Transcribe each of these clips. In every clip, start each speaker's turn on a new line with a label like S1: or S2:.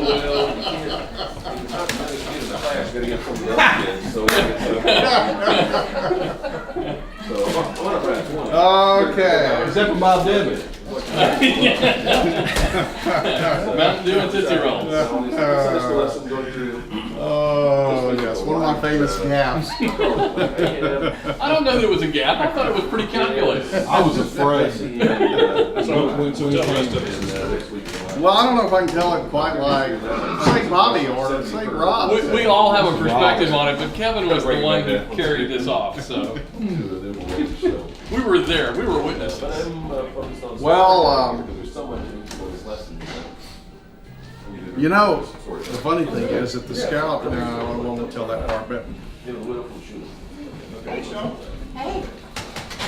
S1: Well, you can't. It's not trying to get in the class. You gotta get from the other kids. So, I want to write 20.
S2: Okay.
S3: Except for Bob Devin.
S4: Mountain Dew and Tootsie Rolls.
S2: Oh, yes, one of my famous gaps.
S4: I don't know that it was a gap. I thought it was pretty calculated.
S3: I was afraid.
S2: Well, I don't know if I can tell it quite like, say Bobby or say Rob.
S4: We all have a perspective on it, but Kevin was the one who carried this off, so. We were there. We were witnesses.
S2: Well, you know, the funny thing is that the scout, no, I won't tell that part, but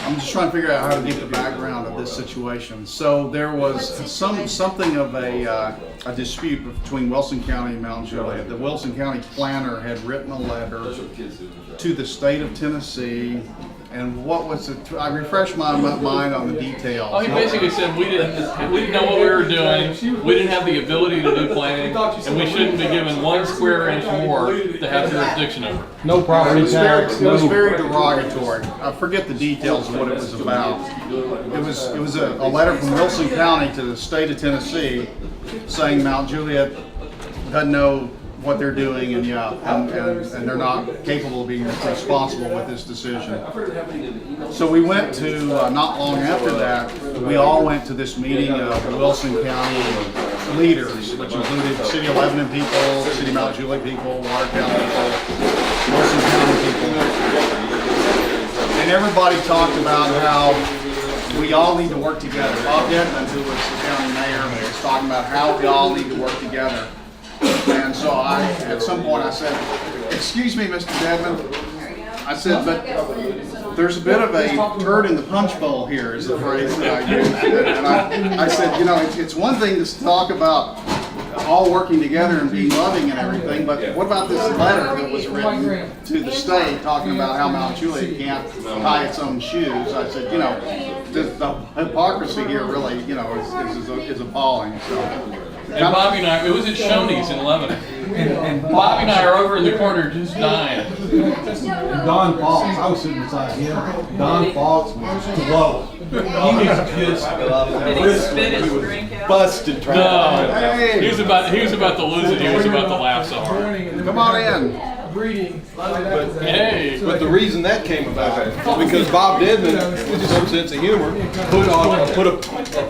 S2: I'm just trying to figure out how to get the background of this situation. So there was something of a dispute between Wilson County and Mount Juliet. The Wilson County planner had written a letter to the state of Tennessee. And what was it? I refreshed my mind on the details.
S4: Oh, he basically said we didn't know what we were doing. We didn't have the ability to do planning, and we shouldn't be given 1 square inch more to have jurisdiction over.
S3: No property tax.
S2: It was very derogatory. I forget the details of what it was about. It was a letter from Wilson County to the state of Tennessee saying Mount Juliet doesn't know what they're doing, and and they're not capable of being responsible with this decision. So we went to, not long after that, we all went to this meeting of the Wilson County leaders, which included City of Lebanon people, City of Mount Juliet people, Watertown people, Wilson County people. And everybody talked about how we all need to work together. Bob Denton, who was the county mayor, was talking about how we all need to work together. And so at some point I said, "Excuse me, Mr. Dedman." I said, "But there's a bit of a turd in the punch bowl here," is the phrase that I used. And I said, you know, it's one thing to talk about all working together and being loving and everything, but what about this letter that was written to the state talking about how Mount Juliet can't tie its own shoes? I said, you know, the hypocrisy here really, you know, is appalling. So.
S4: And Bobby and I, it was at Shoney's in Lebanon. And Bobby and I are over in the corner just dying.
S3: And Don Fox, I was sitting beside him. Don Fox was slow. He was just busted trying.
S4: No, he was about to lose it. He was about to laugh so hard.
S2: Come on in.
S3: But the reason that came about because Bob Dedman, with some sense of humor, put a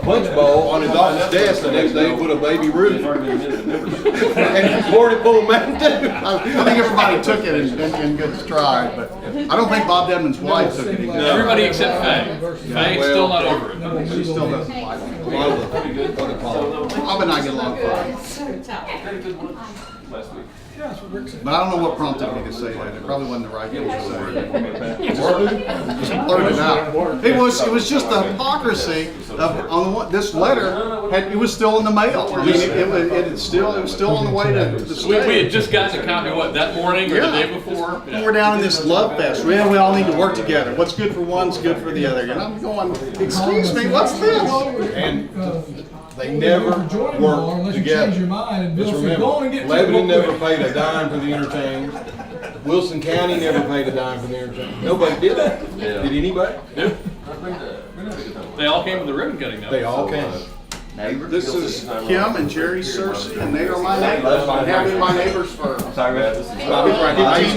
S3: punch bowl on his office desk the next day and put a Baby Ruth and poured it full of Mountain Dew.
S2: I think everybody took it in good stride, but I don't think Bob Dedman's wife took it in good stride.
S4: Everybody except Faye. Faye's still not over it.
S2: She still doesn't like it. Bob and I get along fine. But I don't know what prompted me to say that. It probably wasn't the right thing to say. Just blurted it out. It was just the hypocrisy of this letter. It was still in the mail. I mean, it was still on the way to the state.
S4: We had just gotten a copy, what, that morning or the day before?
S2: Yeah. We're down in this love fest. We all need to work together. What's good for one's good for the other. And I'm going, excuse me, what's this?
S3: And they never worked together. Just remember, Lebanon never paid a dime for the interchange. Wilson County never paid a dime for the interchange. Nobody did that.
S1: Yeah.
S3: Did anybody?
S4: Yeah. They all came with the ribbon cutting though.
S3: They all came.
S2: This is Kim and Jerry Cersei, and they are my neighbors. They have been my neighbors for 15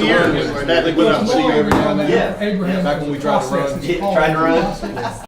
S2: years.
S3: They went out and see you every now and then.
S5: Yeah.
S3: Back when we tried to run.
S5: Tried to run.